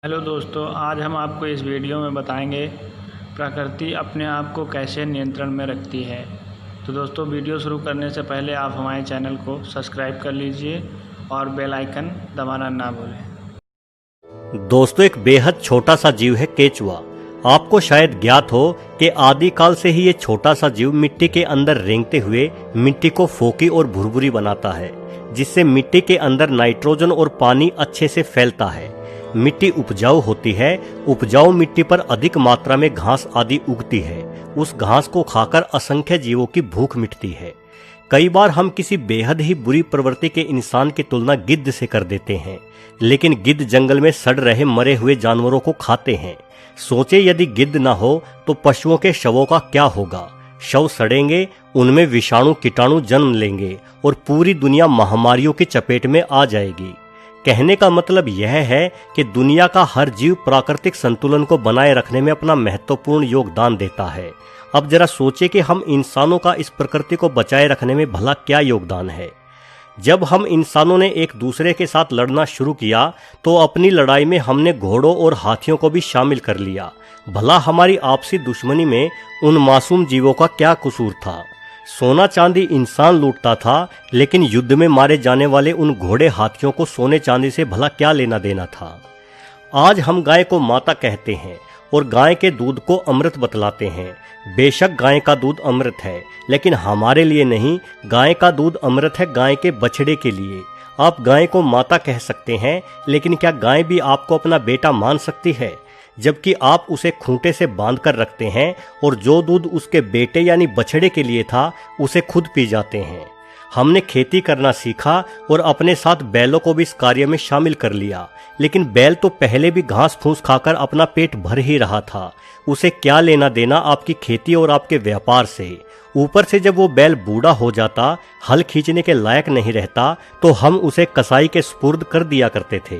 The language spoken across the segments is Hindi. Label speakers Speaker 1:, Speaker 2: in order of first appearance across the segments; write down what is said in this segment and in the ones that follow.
Speaker 1: हेलो दोस्तों, आज हम आपको इस वीडियो में बताएंगे प्रकृति अपने आप को कैसे नियंत्रण में रखती है। तो दोस्तों, वीडियो शुरू करने से पहले आप हमारे चैनल को सब्सक्राइब कर लीजिए और बेल आइकन दबाना ना भूलें।
Speaker 2: दोस्तों, एक बेहद छोटा सा जीव है केचुआ। आपको शायद ज्ञात हो कि आदिकाल से ही ये छोटा सा जीव मिट्टी के अंदर रेंगते हुए मिट्टी को फोकी और भुरभुरी बनाता है, जिससे मिट्टी के अंदर नाइट्रोजन और पानी अच्छे से फैलता है। मिट्टी उपजाऊ होती है। उपजाऊ मिट्टी पर अधिक मात्रा में घास आदि उगती है। उस घास को खाकर असंख्य जीवों की भूख मिटती है। कई बार हम किसी बेहद ही बुरी प्रवृत्ति के इंसान की तुलना गिद्ध से कर देते हैं, लेकिन गिद्ध जंगल में सड़ रहे मरे हुए जानवरों को खाते हैं। सोचे, यदि गिद्ध ना हो तो पशुओं के शवों का क्या होगा। शव सड़ेंगे, उनमें विषाणु कीटाणु जन्म लेंगे और पूरी दुनिया महामारियों की चपेट में आ जाएगी। कहने का मतलब यह है कि दुनिया का हर जीव प्राकृतिक संतुलन को बनाए रखने में अपना महत्वपूर्ण योगदान देता है। अब जरा सोचे कि हम इंसानों का इस प्रकृति को बचाए रखने में भला क्या योगदान है। जब हम इंसानों ने एक दूसरे के साथ लड़ना शुरू किया तो अपनी लड़ाई में हमने घोड़ों और हाथियों को भी शामिल कर लिया। भला हमारी आपसी दुश्मनी में उन मासूम जीवों का क्या कसूर था। सोना चांदी इंसान लूटता था, लेकिन युद्ध में मारे जाने वाले उन घोड़े हाथियों को सोने चांदी से भला क्या लेना देना था। आज हम गाय को माता कहते हैं और गाय के दूध को अमृत बतलाते हैं। बेशक गाय का दूध अमृत है, लेकिन हमारे लिए नहीं। गाय का दूध अमृत है गाय के बछड़े के लिए। आप गाय को माता कह सकते हैं, लेकिन क्या गाय भी आपको अपना बेटा मान सकती है, जबकि आप उसे खूंटे से बांध कर रखते हैं और जो दूध उसके बेटे यानी बछड़े के लिए था उसे खुद पी जाते हैं। हमने खेती करना सीखा और अपने साथ बैलों को भी इस कार्य में शामिल कर लिया, लेकिन बैल तो पहले भी घास फूस खाकर अपना पेट भर ही रहा था। उसे क्या लेना देना आपकी खेती और आपके व्यापार से। ऊपर से जब वो बैल बूढ़ा हो जाता, हल खींचने के लायक नहीं रहता, तो हम उसे कसाई के सुपुर्द कर दिया करते थे।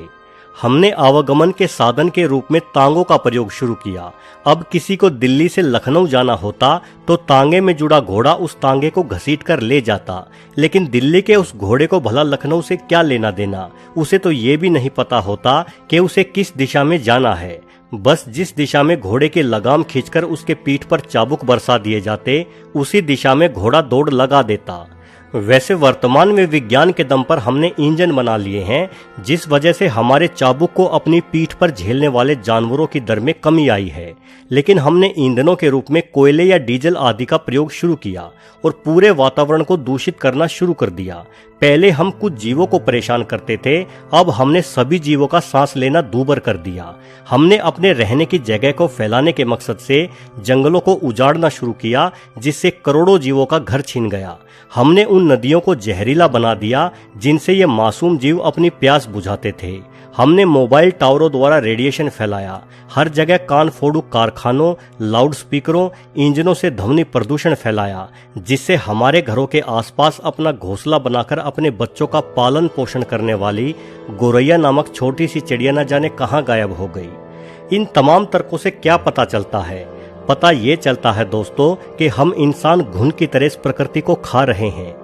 Speaker 2: हमने आवागमन के साधन के रूप में तांगों का प्रयोग शुरू किया। अब किसी को दिल्ली से लखनऊ जाना होता तो तांगे में जुड़ा घोड़ा उस तांगे को घसीट कर ले जाता, लेकिन दिल्ली के उस घोड़े को भला लखनऊ से क्या लेना देना। उसे तो ये भी नहीं पता होता कि उसे किस दिशा में जाना है। बस जिस दिशा में घोड़े की लगाम खींचकर उसके पीठ पर चाबुक बरसा दिए जाते, उसी दिशा में घोड़ा दौड़ लगा देता। वैसे वर्तमान में विज्ञान के दम पर हमने इंजन बना लिए हैं, जिस वजह से हमारे चाबुक को अपनी पीठ पर झेलने वाले जानवरों की दर में कमी आई है। लेकिन हमने ईंधनों के रूप में कोयले या डीजल आदि का प्रयोग शुरू किया और पूरे वातावरण को दूषित करना शुरू कर दिया। पहले हम कुछ जीवों को परेशान करते थे, अब हमने सभी जीवों का सांस लेना दूभर कर दिया। हमने अपने रहने की जगह को फैलाने के मकसद से जंगलों को उजाड़ना शुरू किया, जिससे करोड़ों जीवों का घर छीन गया। हमने उन नदियों को जहरीला बना दिया जिनसे ये मासूम जीव अपनी प्यास बुझाते थे। हमने मोबाइल टावरों द्वारा रेडिएशन फैलाया। हर जगह कान फोड़ू कारखानों, लाउड स्पीकरों, इंजनों से ध्वनि प्रदूषण फैलाया, जिससे हमारे घरों के आसपास अपना घोंसला बनाकर अपने बच्चों का पालन पोषण करने वाली गोरैया नामक छोटी सी चिड़िया न जाने कहां गायब हो गई। इन तमाम तर्कों से क्या पता चलता है? पता ये चलता है दोस्तों कि हम इंसान घुन की तरह इस प्रकृति को खा रहे हैं।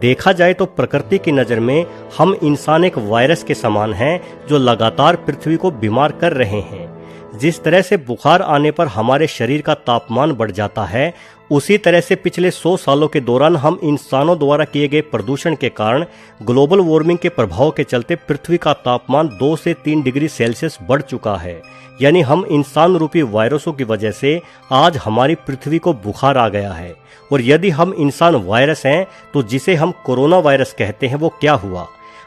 Speaker 2: देखा जाए तो प्रकृति की नज़र में हम इंसान एक वायरस के समान हैं, जो लगातार पृथ्वी को बीमार कर रहे हैं। जिस तरह से बुखार आने पर हमारे शरीर का तापमान बढ़ जाता है, उसी तरह से पिछले 100 सालों के दौरान हम इंसानों द्वारा किए गए प्रदूषण के कारण ग्लोबल वार्मिंग के प्रभाव के चलते पृथ्वी का तापमान 2 से 3 डिग्री सेल्सियस बढ़ चुका है। यानी हम इंसान रूपी वायरसों की वजह से आज हमारी पृथ्वी को बुखार आ गया है। और यदि हम इंसान वायरस हैं, तो जिसे हम कोरोना वायरस कहते हैं वो क्या हुआ?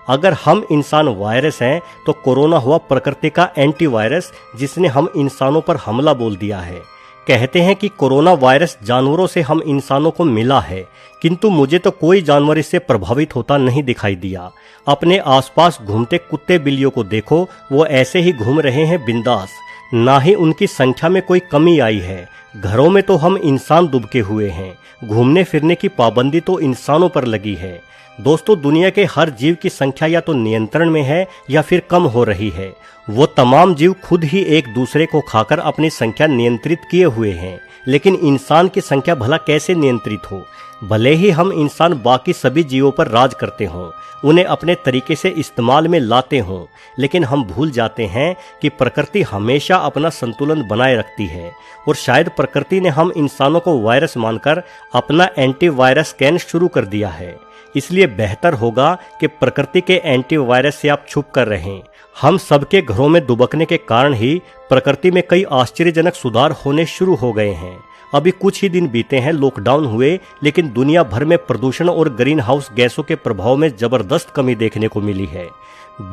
Speaker 2: अगर हम इंसान वायरस हैं तो कोरोना हुआ प्रकृति का एंटीवायरस, जिसने हम इंसानों पर हमला बोल दिया है। कहते हैं कि कोरोना वायरस जानवरों से हम इंसानों को मिला है, किंतु मुझे तो कोई जानवर इससे प्रभावित होता नहीं दिखाई दिया। अपने आसपास घूमते कुत्ते बिल्लियों को देखो, वो ऐसे ही घूम रहे हैं बिंदास। ना ही उनकी संख्या में कोई कमी आई है। घरों में तो हम इंसान दुबके हुए हैं। घूमने फिरने की पाबंदी तो इंसानों पर लगी है। दोस्तों, दुनिया के हर जीव की संख्या या तो नियंत्रण में है या फिर कम हो रही है। वो तमाम जीव खुद ही एक दूसरे को खाकर अपनी संख्या नियंत्रित किए हुए हैं। लेकिन इंसान की संख्या भला कैसे नियंत्रित हो। भले ही हम इंसान बाकी सभी जीवों पर राज करते हों, उन्हें अपने तरीके से इस्तेमाल में लाते हों, लेकिन हम भूल जाते हैं कि प्रकृति हमेशा अपना संतुलन बनाए रखती है। और शायद प्रकृति ने हम इंसानों को वायरस मानकर अपना एंटीवायरस स्कैन शुरू कर दिया है। इसलिए बेहतर होगा कि प्रकृति के एंटीवायरस से आप छुप कर रहें। हम सबके घरों में दुबकने के कारण ही प्रकृति में कई आश्चर्यजनक सुधार होने शुरू हो गए हैं। अभी कुछ ही दिन बीते हैं लॉकडाउन हुए, लेकिन दुनिया भर में प्रदूषण और ग्रीन हाउस गैसों के प्रभाव में जबरदस्त कमी देखने को मिली है।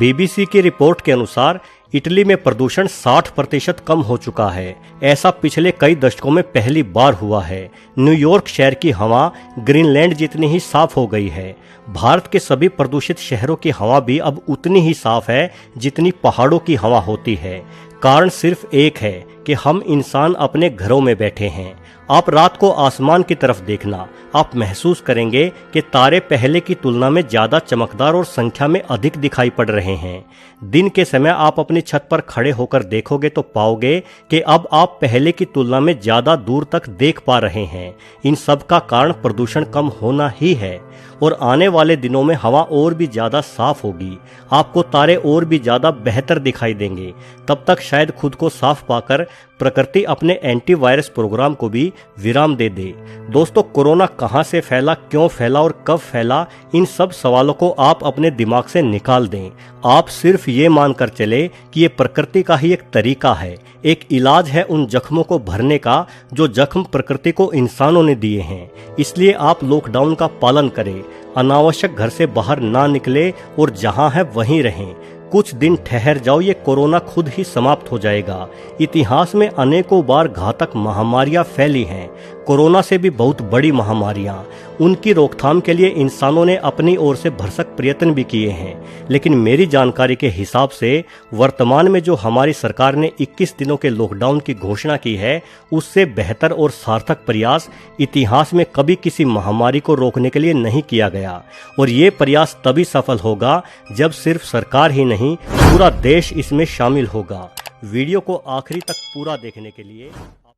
Speaker 2: BBC की रिपोर्ट के अनुसार इटली में प्रदूषण 60% कम हो चुका है। ऐसा पिछले कई दशकों में पहली बार हुआ है। न्यूयॉर्क शहर की हवा ग्रीनलैंड जितनी ही साफ हो गई है। भारत के सभी प्रदूषित शहरों की हवा भी अब उतनी ही साफ है जितनी पहाड़ों की हवा होती है। कारण सिर्फ एक है कि हम इंसान अपने घरों में बैठे हैं। आप रात को आसमान की तरफ देखना, आप महसूस करेंगे कि तारे पहले की तुलना में ज्यादा चमकदार और संख्या में अधिक दिखाई पड़ रहे हैं। दिन के समय आप अपनी छत पर खड़े होकर देखोगे तो पाओगे कि अब आप पहले की तुलना में ज्यादा दूर तक देख पा रहे हैं। इन सब का कारण प्रदूषण कम होना ही है। और आने वाले दिनों में हवा और भी ज्यादा साफ होगी, आपको तारे और भी ज्यादा बेहतर दिखाई देंगे। तब तक शायद खुद को साफ पाकर प्रकृति अपने एंटीवायरस प्रोग्राम को भी विराम दे दे। दोस्तों, कोरोना कहां से फैला, क्यों फैला और कब फैला, इन सब सवालों को आप अपने दिमाग से निकाल दें। आप सिर्फ ये मानकर चले कि ये प्रकृति का ही एक तरीका है, एक इलाज है उन जख्मों को भरने का जो जख्म प्रकृति को इंसानों ने दिए हैं। इसलिए आप लॉकडाउन का पालन करें, अनावश्यक घर से बाहर ना निकले और जहां है वहीं रहें। कुछ दिन ठहर जाओ, ये कोरोना खुद ही समाप्त हो जाएगा। इतिहास में अनेकों बार घातक महामारियां फैली हैं, कोरोना से भी बहुत बड़ी महामारियां। उनकी रोकथाम के लिए इंसानों ने अपनी ओर से भरसक प्रयत्न भी किए हैं, लेकिन मेरी जानकारी के हिसाब से वर्तमान में जो हमारी सरकार ने 21 दिनों के लॉकडाउन की घोषणा की है, उससे बेहतर और सार्थक प्रयास इतिहास में कभी किसी महामारी को रोकने के लिए नहीं किया गया। और ये प्रयास तभी सफल होगा जब सिर्फ सरकार ही नहीं, पूरा देश इसमें शामिल होगा। वीडियो को आखिरी तक पूरा देखने के लिए